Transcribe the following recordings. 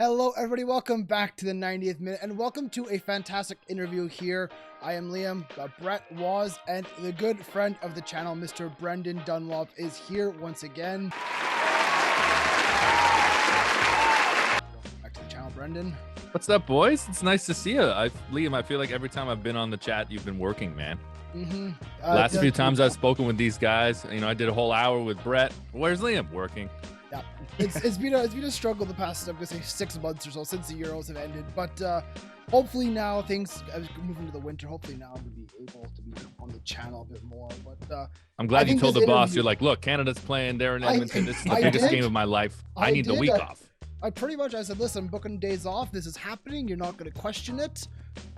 Hello, everybody. Welcome back to the 90th minute, and welcome to a fantastic interview here. I am Liam, Brett was, and the good friend of the channel, Mr. Brendan Dunlop, is here once again. Welcome back to the channel, Brendan. What's up, boys? It's nice to see you. Liam, I feel like every time I've been on the chat, you've been working, man. Last few times I've spoken with these guys, I did a whole hour with Brett. Where's Liam? Working. Yeah, it's been a struggle the past, I'm gonna say, 6 months or so since the Euros have ended. But hopefully now things, as we move into the winter, hopefully now we'll be able to be on the channel a bit more. But I'm glad you told the boss, you're like, look, Canada's playing there in Edmonton. This is the biggest game of my life. I need the week off. I said, listen, I'm booking days off. This is happening. You're not going to question it.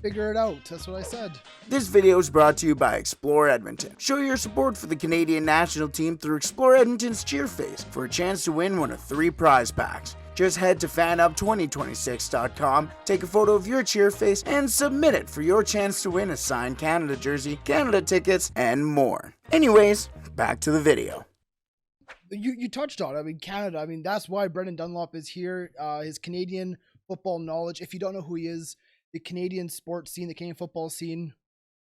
Figure it out. That's what I said. This video is brought to you by Explore Edmonton. Show your support for the Canadian national team through Explore Edmonton's cheer phase for a chance to win one of 3 prize packs. Just head to fanup2026.com, take a photo of your cheer face, and submit it for your chance to win a signed Canada jersey, Canada tickets, and more. Anyways, back to the video. You touched on it. Canada. That's why Brendan Dunlop is here. His Canadian football knowledge. If you don't know who he is, the Canadian sports scene, the Canadian football scene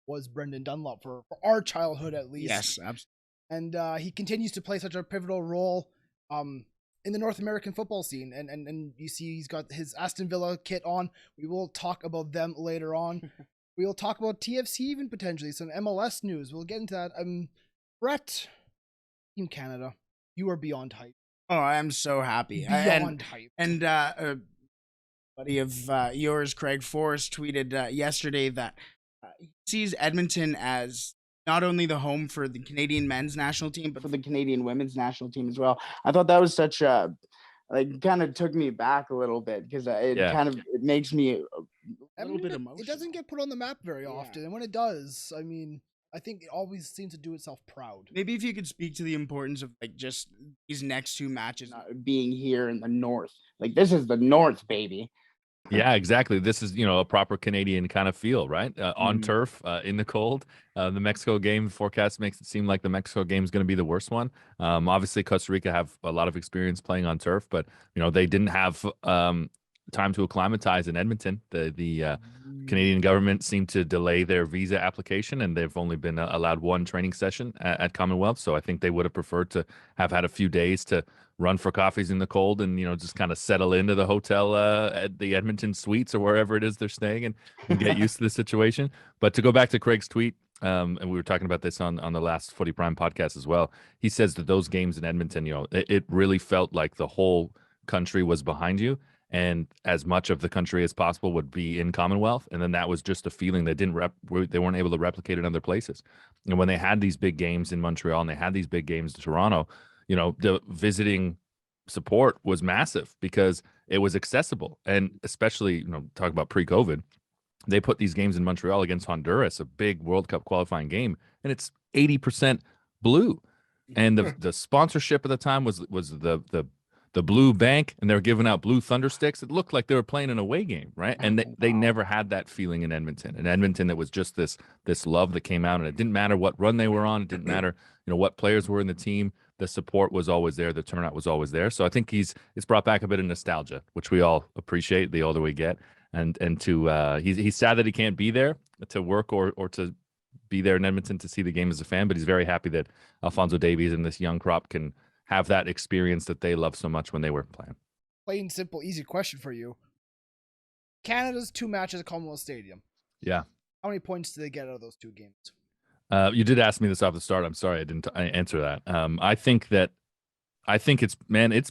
was Brendan Dunlop for our childhood, at least. Yes, absolutely. And he continues to play such a pivotal role in the North American football scene. And you see he's got his Aston Villa kit on. We will talk about them later on. We will talk about TFC even potentially, some MLS news. We'll get into that. Brett, Team Canada. You are beyond hype. Oh, I'm so happy. Beyond hype. And a buddy of yours, Craig Forrest, tweeted yesterday that he sees Edmonton as not only the home for the Canadian men's national team, but for the Canadian women's national team as well. I thought that was such a, kind of took me back a little bit because it makes me a little bit emotional. It doesn't get put on the map very often. And when it does, I think it always seems to do itself proud. Maybe if you could speak to the importance of just these next 2 matches being here in the North. This is the North, baby. Yeah, exactly. This is, a proper Canadian kind of feel, right? On turf, in the cold. The Mexico game forecast makes it seem like the Mexico game is going to be the worst one. Obviously, Costa Rica have a lot of experience playing on turf, but, they didn't have time to acclimatize in Edmonton. The Canadian government seemed to delay their visa application, and they've only been allowed 1 training session at Commonwealth. So I think they would have preferred to have had a few days to run for coffees in the cold and, just kind of settle into the hotel at the Edmonton suites or wherever it is they're staying and get used to the situation. But to go back to Craig's tweet, and we were talking about this on the last Footy Prime podcast as well, he says that those games in Edmonton, it really felt like the whole country was behind you, and as much of the country as possible would be in Commonwealth. And then that was just a feeling they they weren't able to replicate in other places. And when they had these big games in Montreal and they had these big games in Toronto, the visiting support was massive because it was accessible. And especially, talk about pre-COVID, they put these games in Montreal against Honduras, a big World Cup qualifying game, and it's 80% blue. And the sponsorship at the time was the blue bank, and they were giving out blue thunder sticks. It looked like they were playing an away game, right? And they never had that feeling in Edmonton. In Edmonton, it was just this love that came out, and it didn't matter what run they were on. It didn't matter, what players were in the team. The support was always there. The turnout was always there. So I think it's brought back a bit of nostalgia, which we all appreciate the older we get. And he's sad that he can't be there to work or to be there in Edmonton to see the game as a fan, but he's very happy that Alphonso Davies and this young crop can have that experience that they loved so much when they were playing. Plain, simple, easy question for you. Canada's 2 matches at Commonwealth Stadium. Yeah. How many points do they get out of those 2 games? You did ask me this off the start. I'm sorry I didn't answer that. I think it's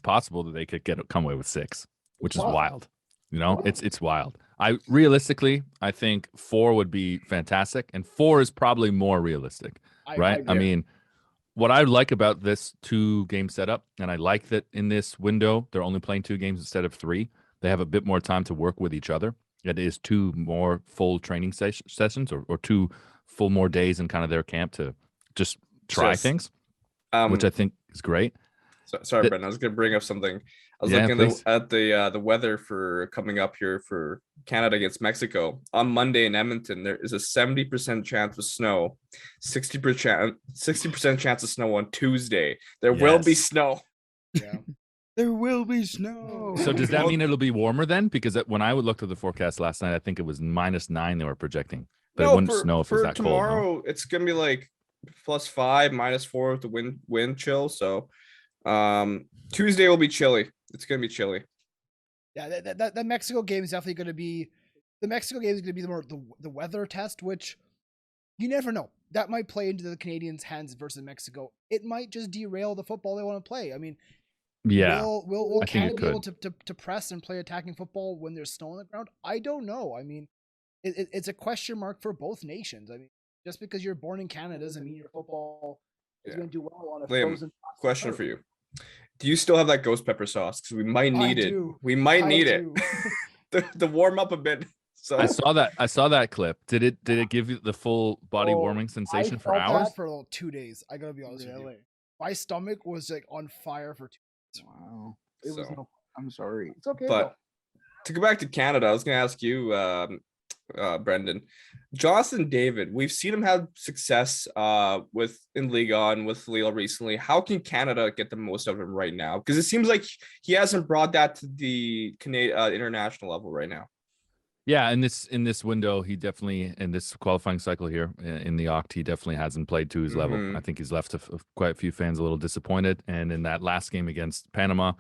possible that they could come away with 6, which is wild. It's wild. I think 4 would be fantastic, and 4 is probably more realistic, right? What I like about this 2-game setup, and I like that in this window, they're only playing 2 games instead of 3. They have a bit more time to work with each other. It is 2 more full training sessions or 2 full more days in kind of their camp to just try things, which I think is great. Sorry, Brendan, I was going to bring up something. I was looking at the weather for coming up here for Canada against Mexico. On Monday in Edmonton, there is a 70% chance of snow, 60% chance of snow on Tuesday. There will be snow. Yeah. There will be snow. So does that mean it'll be warmer then? Because when I would look at the forecast last night, I think it was -9 they were projecting, but it wouldn't snow if it was that cold. Tomorrow, it's gonna be like +5, -4 with the wind chill. So Tuesday will be chilly. It's gonna be chilly. Yeah, that Mexico game is definitely going to be the weather test, which you never know. That might play into the Canadians' hands versus Mexico. It might just derail the football they want to play. I mean, Yeah, will I think Canada it be able could. to press and play attacking football when there's snow on the ground? I don't know. I mean, it's a question mark for both nations. I mean, just because you're born in Canada doesn't mean your football is Yeah. going to do well on a Liam, frozen. question for you. Do you still have that ghost pepper sauce? Because we might need it. do. We might I need it do. to warm up a bit. So I saw that clip. Did it give you the full body warming sensation for I felt hours? that for 2 days. I gotta be honest with you. My stomach was like on fire for 2 days. Wow. It was So- I'm sorry. It's okay. But to go back to Canada, I was going to ask you, Brendan, Jonathan David. We've seen him have success in Liga and with Lille recently. How can Canada get the most out of him right now? Because it seems like he hasn't brought that to the international level right now. Yeah, in this window, he definitely, in this qualifying cycle here in the Oct, he definitely hasn't played to his level. I think he's left quite a few fans a little disappointed. And in that last game against Panama,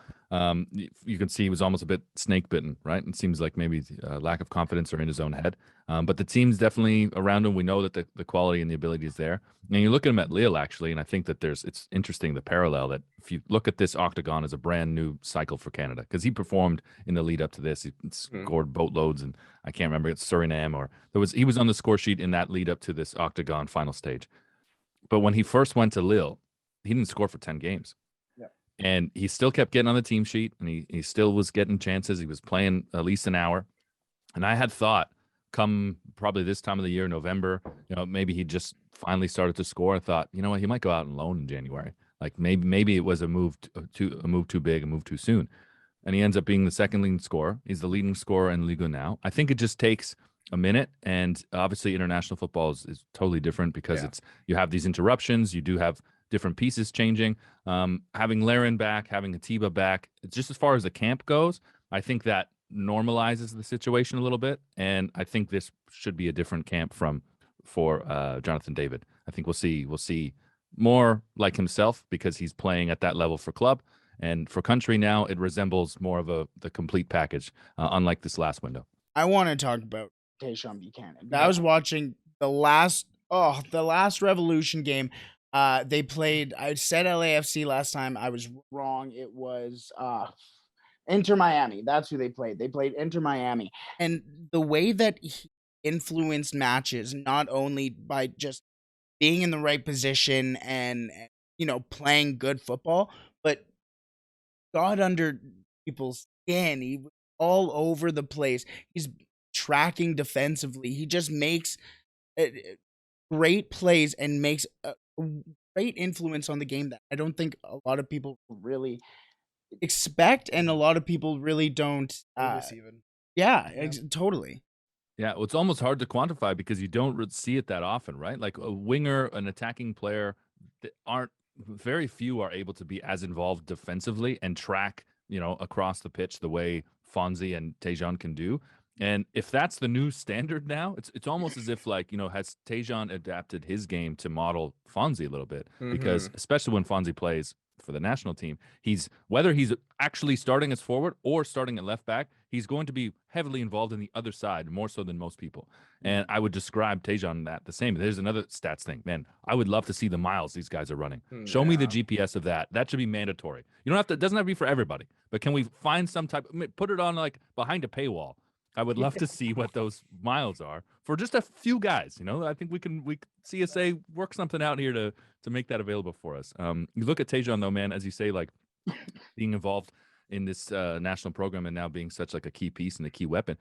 you can see he was almost a bit snake bitten, right? It seems like maybe lack of confidence or in his own head. But the team's definitely around him. We know that the quality and the ability is there. And you look at him at Lille, actually, and I think that it's interesting, the parallel that if you look at this octagon as a brand new cycle for Canada, because he performed in the lead up to this, he scored boatloads, and I can't remember, it's Suriname, or he was on the score sheet in that lead up to this octagon final stage. But when he first went to Lille, he didn't score for 10 games. Yeah. And he still kept getting on the team sheet, and he still was getting chances. He was playing at least an hour. And I had thought, come probably this time of the year, November, maybe he just finally started to score. I thought, you know what, he might go out on loan in January. Like maybe it was a move too big, a move too soon. And he ends up being the second leading scorer. He's the leading scorer in Liga now. I think it just takes a minute, and obviously international football is totally different because you have these interruptions, you do have different pieces changing. Having Larin back, having Atiba back, just as far as the camp goes, I think that normalizes the situation a little bit, and I think this should be a different camp for Jonathan David. I think we'll see more like himself because he's playing at that level for club, and for country now it resembles more of the complete package, unlike this last window. I want to talk about Tajon Buchanan. I was watching the last Revolution game. They played. I said LAFC last time. I was wrong. It was Inter Miami. That's who they played. They played Inter Miami. And the way that he influenced matches, not only by just being in the right position and playing good football, but got under people's skin. He was all over the place. He's tracking defensively. He just makes great plays and makes a great influence on the game that I don't think a lot of people really expect, and a lot of people really don't. Totally. Yeah, well, it's almost hard to quantify because you don't see it that often, right? Like a winger, an attacking player, very few are able to be as involved defensively and track, across the pitch the way Fonzie and Tajon can do. And if that's the new standard now, it's almost as if has Tajon adapted his game to model Fonzie a little bit, because especially when Fonzie plays for the national team, whether he's actually starting as forward or starting at left back, he's going to be heavily involved in the other side, more so than most people. And I would describe Tajon that the same. There's another stats thing, man. I would love to see the miles these guys are running. Show me the GPS of that. That should be mandatory. You don't have to. It doesn't have to be for everybody, but can we find some type? Put it on like behind a paywall. I would love to see what those miles are for just a few guys. I think we CSA work something out here to make that available for us. You look at Tajon though, man, as you say, like being involved in this national program and now being such like a key piece and a key weapon.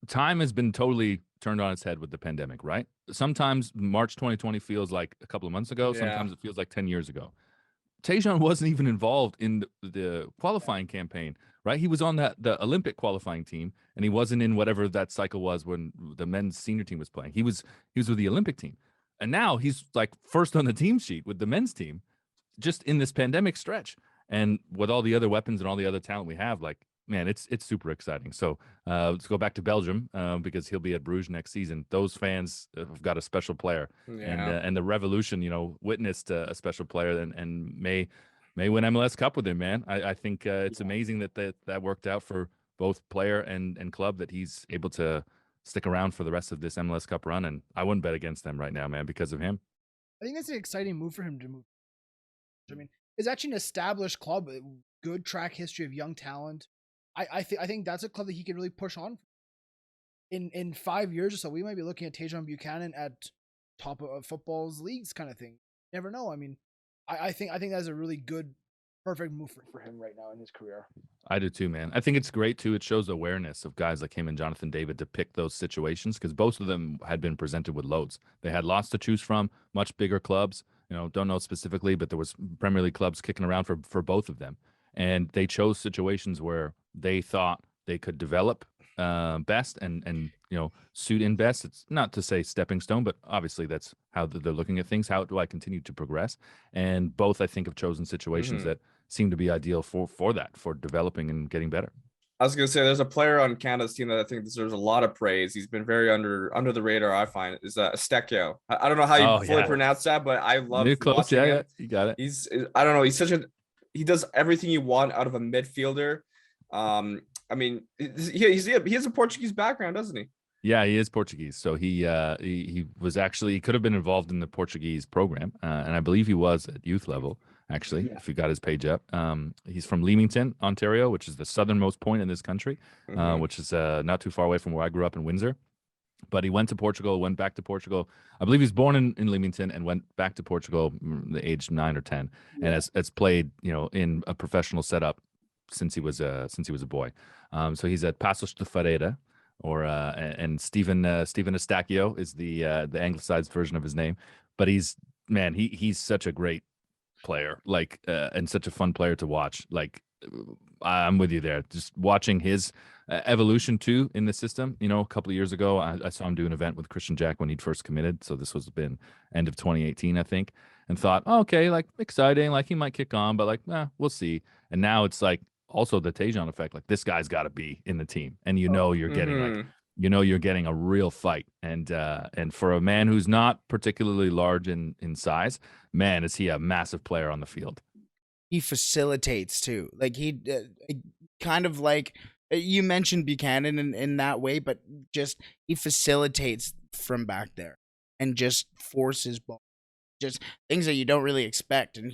Time has been totally turned on its head with the pandemic, right? Sometimes March 2020 feels like a couple of months ago. Sometimes it feels like 10 years ago. Tajon wasn't even involved in the qualifying campaign, right? He was on the Olympic qualifying team, and he wasn't in whatever that cycle was when the men's senior team was playing. He was with the Olympic team, and now he's like first on the team sheet with the men's team, just in this pandemic stretch. And with all the other weapons and all the other talent we have, like, man, it's super exciting. So let's go back to Belgium because he'll be at Bruges next season. Those fans have got a special player, and the Revolution, witnessed a special player and may win MLS Cup with him, man. I think it's amazing that worked out for both player and club, that he's able to stick around for the rest of this MLS Cup run. And I wouldn't bet against them right now, man, because of him. I think that's an exciting move for him to move. I mean, it's actually an established club, good track history of young talent. I think that's a club that he could really push on. In 5 years or so, we might be looking at Tajon Buchanan at top of football's leagues kind of thing. Never know. I mean, I think that's a really good, perfect move for him right now in his career. I do too, man. I think it's great too. It shows awareness of guys like him and Jonathan David to pick those situations, because both of them had been presented with loads. They had lots to choose from, much bigger clubs. Don't know specifically, but there was Premier League clubs kicking around for both of them. And they chose situations where they thought they could develop best and suit in best. It's not to say stepping stone, but obviously that's how they're looking at things. How do I continue to progress? And both, I think, have chosen situations that seem to be ideal for developing and getting better. I was going to say, there's a player on Canada's team that I think deserves a lot of praise. He's been very under the radar, I find, is Estacio. I don't know how you fully pronounce that, but I love watching him. You got it. I don't know. He does everything you want out of a midfielder. I mean, he has a Portuguese background, doesn't he? Yeah, he is Portuguese. So he could have been involved in the Portuguese program, and I believe he was at youth level. Actually, if you got his page up, he's from Leamington, Ontario, which is the southernmost point in this country, which is not too far away from where I grew up in Windsor. But he went back to Portugal. I believe he was born in Leamington and went back to Portugal the age 9 or 10, and has played in a professional setup since he was a boy. So he's at Paços de Ferreira, and Stephen Estacio is the anglicized version of his name. But he's such a great player, like and such a fun player to watch. Like, I'm with you there. Just watching his evolution too in the system. A couple of years ago, I saw him do an event with Christian Jack when he'd first committed. So this was been end of 2018, I think, and thought, okay, like, exciting, like he might kick on, but like, we'll see. And now it's like also the Tajon effect. Like, this guy's got to be in the team, and you're getting you're getting a real fight. And for a man who's not particularly large in size, man, is he a massive player on the field. He facilitates too. Like, he kind of like you mentioned Buchanan in that way, but just he facilitates from back there and just forces ball, just things that you don't really expect. And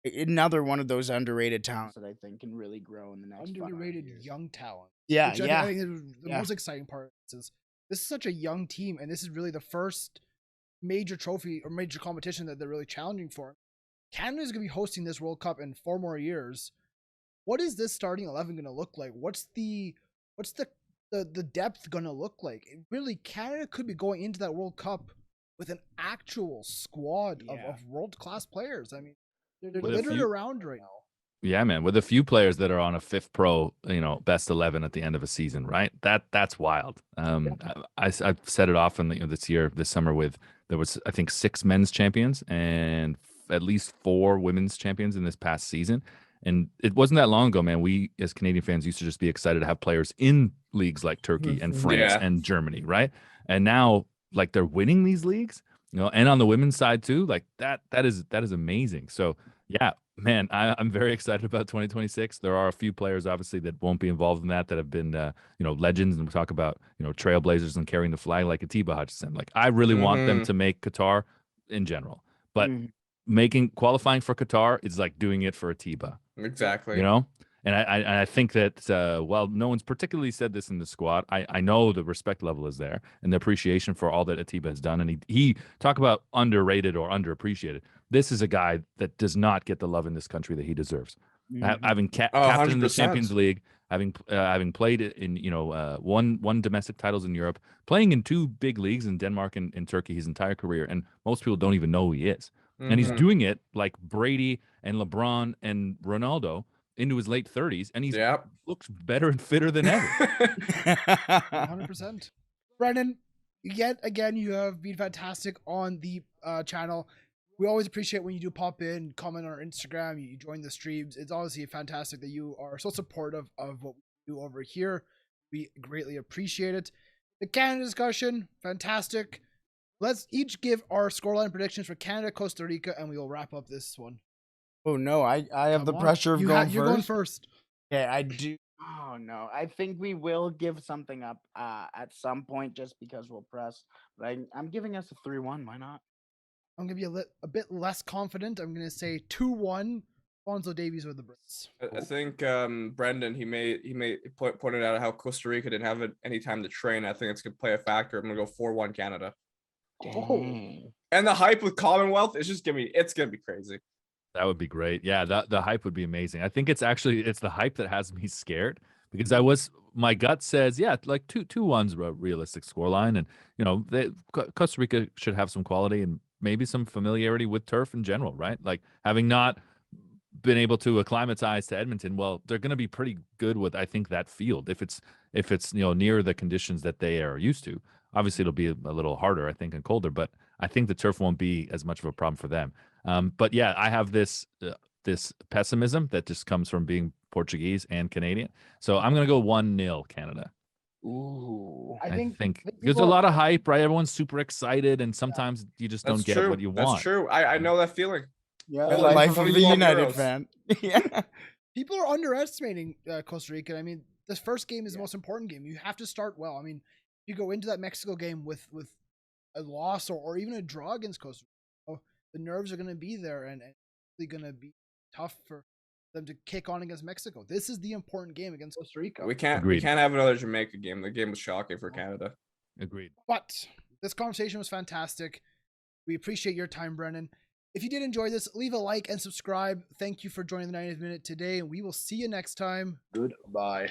another one of those underrated talents that I think can really grow in the next underrated young talent. Yeah, which I think is the most exciting part is this is such a young team, and this is really the first major trophy or major competition that they're really challenging for. Canada is going to be hosting this World Cup in 4 more years. What is this starting 11 going to look like? What's the depth going to look like? Really, Canada could be going into that World Cup with an actual squad of world-class players. I mean, they're littered around right now. Yeah, man, with a few players that are on a 5th pro, best 11 at the end of a season, right? That's wild. I've said it often, this summer there was, I think, 6 men's champions and at least 4 women's champions in this past season. And it wasn't that long ago, man. We as Canadian fans used to just be excited to have players in leagues like Turkey and France and Germany, right? And now, like, they're winning these leagues, and on the women's side too. Like, that is amazing. So yeah, man, I'm very excited about 2026. There are a few players, obviously, that won't be involved in that have been, legends. And we talk about, trailblazers and carrying the flag like Atiba Hutchinson. Like, I really want them to make Qatar in general. But qualifying for Qatar is like doing it for Atiba. Exactly. And I think that while no one's particularly said this in the squad, I know the respect level is there and the appreciation for all that Atiba has done. And he talk about underrated or underappreciated. This is a guy that does not get the love in this country that he deserves. Having captained in the Champions League, having played in won domestic titles in Europe, playing in 2 big leagues in Denmark and Turkey his entire career, and most people don't even know who he is. And he's doing it like Brady and LeBron and Ronaldo into his late 30s, and he looks better and fitter than ever. 100%. Brendan, yet again, you have been fantastic on the channel. We always appreciate when you do pop in, comment on our Instagram, you join the streams. It's obviously fantastic that you are so supportive of what we do over here. We greatly appreciate it. The Canada discussion, fantastic. Let's each give our scoreline predictions for Canada, Costa Rica, and we will wrap up this one. Oh no, I have the Come on. pressure of You're going first. Okay, I do. Oh no, I think we will give something up at some point just because we'll press. But I'm giving us a 3-1. Why not? I'm going to be a bit less confident. I'm going to say 2-1. Alfonso Davies with the Brits. I think Brendan pointed out how Costa Rica didn't have any time to train. I think it's gonna play a factor. I'm gonna go 4-1 Canada. Dang. And the hype with Commonwealth is just it's gonna be crazy. That would be great. Yeah, the hype would be amazing. I think it's the hype that has me scared because my gut says, yeah, like 2-1's a realistic scoreline. And, you know, Costa Rica should have some quality and maybe some familiarity with turf in general, right? Like having not been able to acclimatize to Edmonton, well, they're going to be pretty good with, I think, that field. If it's, you know, near the conditions that they are used to. Obviously, it'll be a little harder, I think, and colder, but I think the turf won't be as much of a problem for them. But yeah, I have this pessimism that just comes from being Portuguese and Canadian. So I'm going to go 1-0 Canada. Ooh. I think there's a lot of hype, right? Everyone's super excited, and sometimes you just don't get what you want. That's true. I know that feeling. Yeah, Like life of the 12 United euros. fan. Yeah. People are underestimating Costa Rica. I mean, this first game is the most important game. You have to start well. I mean, you go into that Mexico game with a loss or even a draw against Costa Rica, the nerves are going to be there and it's going to be tough for them to kick on against Mexico. This is the important game against Costa Rica. We can't have another Jamaica game. The game was shocking for Canada. Agreed. But this conversation was fantastic. We appreciate your time, Brennan. If you did enjoy this, leave a like and subscribe. Thank you for joining the 90th minute today, and we will see you next time. Goodbye.